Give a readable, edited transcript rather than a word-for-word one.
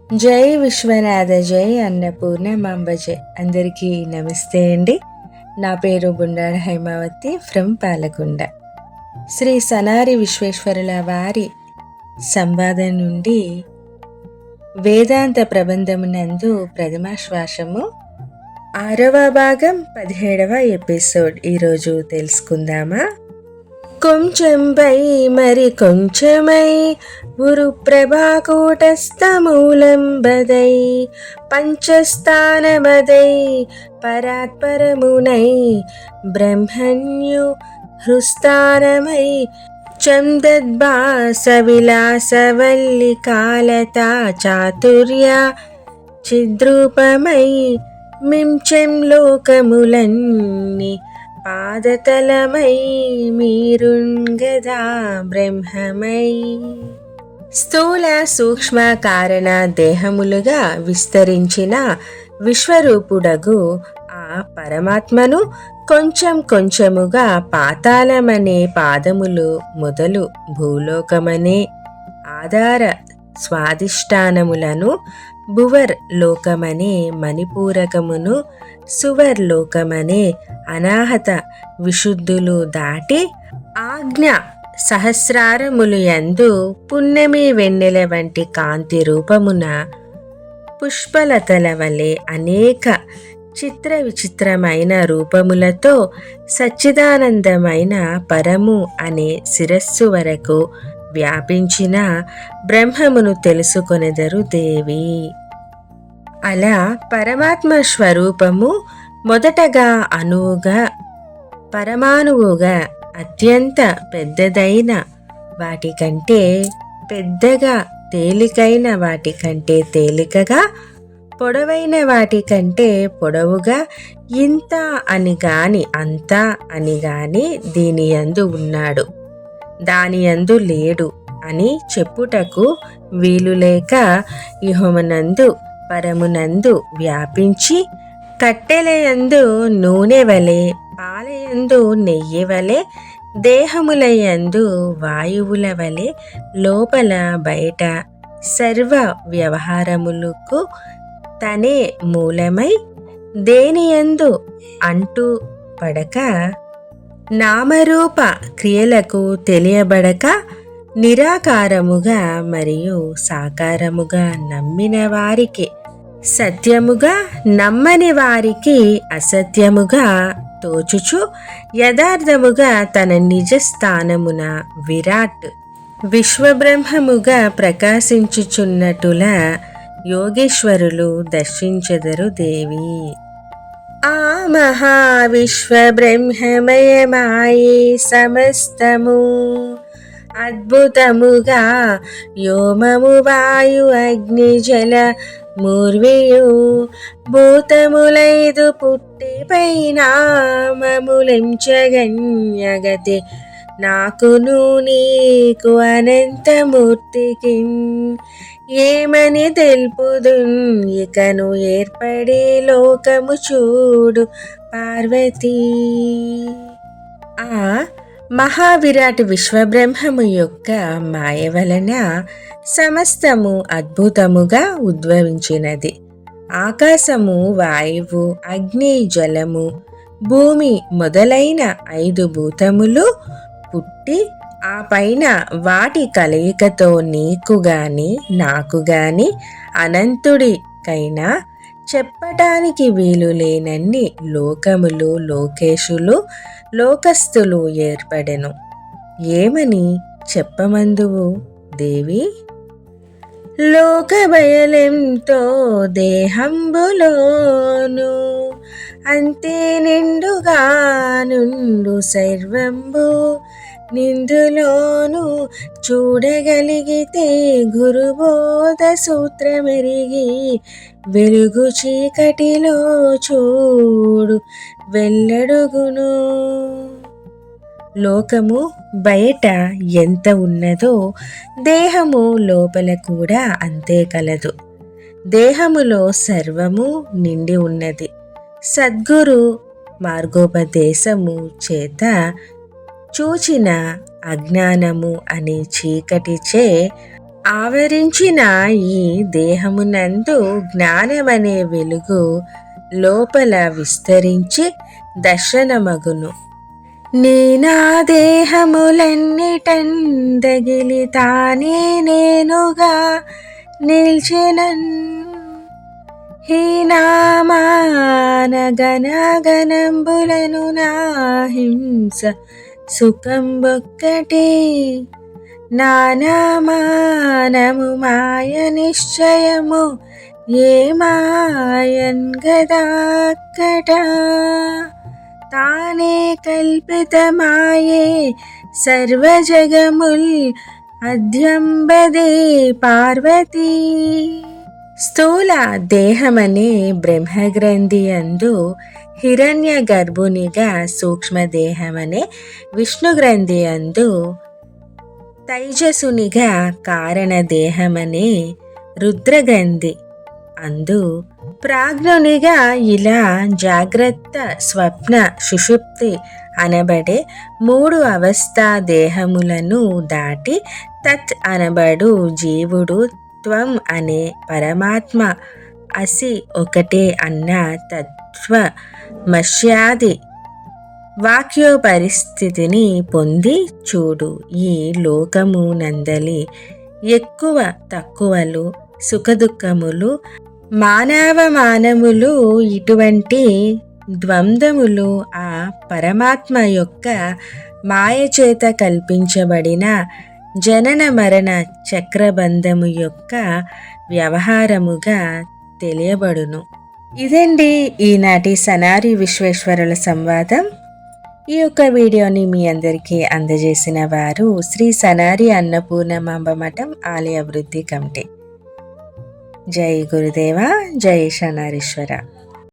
జై విశ్వనాథ జై అన్నపూర్ణమాంబ జై. అందరికీ నమస్తే అండి. నా పేరు బుండాడ హైమావతి ఫ్రమ్ పాలకొండ. శ్రీ సనారి విశ్వేశ్వరుల వారి సంవాదం నుండి వేదాంత ప్రబంధమునందు ప్రథమాశ్వాసము 6వ భాగం 17వ ఎపిసోడ్ ఈరోజు తెలుసుకుందామా. కొంచెంపై మరి కొంచెమై గురు ప్రభాకూటస్థమూలంబదై పంచస్థానమదై పరాత్పరమునై బ్రహ్మణ్యు హృస్థానమై చందద్భాస విలాసవల్లికాలతా చాతుర్య చిద్రూపమై మించెం లోకములన్ని పాదతలమై మీరుంగదా బ్రహ్మమై. స్థూల సూక్ష్మ కారణ దేహములుగా విస్తరించిన విశ్వరూపుడగు ఆ పరమాత్మను కొంచెం కొంచెముగా పాతాళమనే పాదములు మొదలు భూలోకమనే ఆధార స్వాదిష్టానములను భువర్ లోకమనే మణిపూరకమును సువర్ లోకమనే అనాహత విశుద్ధులు దాటి ఆజ్ఞ సహస్రారములు యందు పున్నమి వెన్నెల వంటి కాంతి రూపమున పుష్పలతల వలె అనేక చిత్ర విచిత్రమైన రూపములతో సచ్చిదానందమైన పరము అనే శిరస్సు వరకు వ్యాపించిన బ్రహ్మమును తెలుసుకొనెదరు దేవి. అలా పరమాత్మ స్వరూపము మొదటగా అణువుగా పరమాణువుగా అత్యంత పెద్దదైన వాటికంటే పెద్దగా, తేలికైన వాటికంటే తేలికగా, పొడవైన వాటికంటే పొడవుగా, ఇంత అని గాని అంత అని గాని దీని యందు ఉన్నాడు, దాని యందు లేడు అని చెప్పుటకు వీలులేక ఇహమునందు పరమునందు వ్యాపించి కట్టెలయందు నూనె వలె, పాలయందు నెయ్యి వలె, దేహములయందు వాయువుల వలె లోపల బయట సర్వ వ్యవహారములకు తనే మూలమై దేనియందు అంటూ పడక నామరూప క్రియలకు తెలియబడక నిరాకారముగా మరియు సాకారముగా నమ్మిన వారికి సత్యముగా, నమ్మని వారికి అసత్యముగా తోచుచు యథార్థముగా తన నిజ స్థానమున విరాట్ విశ్వబ్రహ్మముగా ప్రకాశించుచున్నట్టులా యోగేశ్వరులు దర్శించెదరు దేవి. ఆ మహావిశ్వబ్రహ్మమయమాయే సమస్తము అద్భుతముగా వ్యోమము వాయు అగ్ని జల మూర్వియు భూతములైదు పుట్టి పైనామములెంచగన్యగతి నాకును నీకు అనంతమూర్తికి ఏమని తెలుపుదున్ ఇకను ఏర్పడే లోకము చూడు పార్వతీ. ఆ మహావిరాట్ విశ్వబ్రహ్మము యొక్క మాయ వలన సమస్తము అద్భుతముగా ఉద్భవించినది. ఆకాశము, వాయువు, అగ్ని, జలము, భూమి మొదలైన 5 భూతములు పుట్టి ఆ పైన వాటి కలయికతో నీకు గాని నాకు గాని అనంతుడికైనా చెప్పటానికి వీలు లేనన్ని లోకములు, లోకేశులు, లోకస్థులు ఏర్పడెను. ఏమని చెప్పమందువు దేవి? లోక బయలెంతో దేహంబులోను అంతే నిండుగా నుండు సర్వంబు నిందులోను చూడగలిగితే గురుబోధ సూత్రమెరిగి వెలుగు చీకటిలో చూడు వెల్లడుగును. లోకము బయట ఎంత ఉన్నదో దేహము లోపల కూడా అంతే కలదు. దేహములో సర్వము నిండి ఉన్నది. సద్గురు మార్గోపదేశము చేత చూచిన అజ్ఞానము అనే చీకటిచే ఆవరించిన ఈ దేహమునందు జ్ఞానమనే వెలుగు లోపల విస్తరించి దర్శనమగును. నేనా దేహములన్నిటందగిలి తానే నేనుగా నిల్చెనన్. హీనామానగణగణంబులను నా హింస సుఖంబొక్కటే. నానామానము మాయ నిశ్చయము ఏ మాయన్ గదాక్కట. తానే కల్పితమాయే సర్వజగముల్ అద్యంబదే పార్వతీ. స్థూల దేహమనే బ్రహ్మగ్రంథి అందు హిరణ్య గర్భునిగా, సూక్ష్మదేహమనే విష్ణుగ్రంథి అందు తైజసునిగా, కారణదేహమనే రుద్రగ్రంథి అందు ప్రాజ్ఞునిగా ఇలా జాగ్రత్త, స్వప్న, సుషుప్తి అనబడే 3 అవస్థా దేహములను దాటి తత్ అనబడు జీవుడు, త్వం అనే పరమాత్మ, అసి ఒకటే అన్న తత్వమస్యాది వాక్యోపరిస్థితిని పొంది చూడు. ఈ లోకము నందలి ఎక్కువ తక్కువలు, సుఖదుఖములు, మానవమానములు, ఇటువంటి ద్వంద్వములు ఆ పరమాత్మ యొక్క మాయచేత కల్పించబడిన జనన మరణ చక్రబంధము యొక్క వ్యవహారముగా తెలియబడును. ఇదండి ఈనాటి సనారి విశ్వేశ్వరుల సంవాదం. ఈ యొక్క వీడియోని మీ అందరికీ అందజేసిన వారు శ్రీ సనారి అన్నపూర్ణమాంబ మఠం ఆలయ అభివృద్ధి కమిటీ. జై గురుదేవ, జై సనారీశ్వర.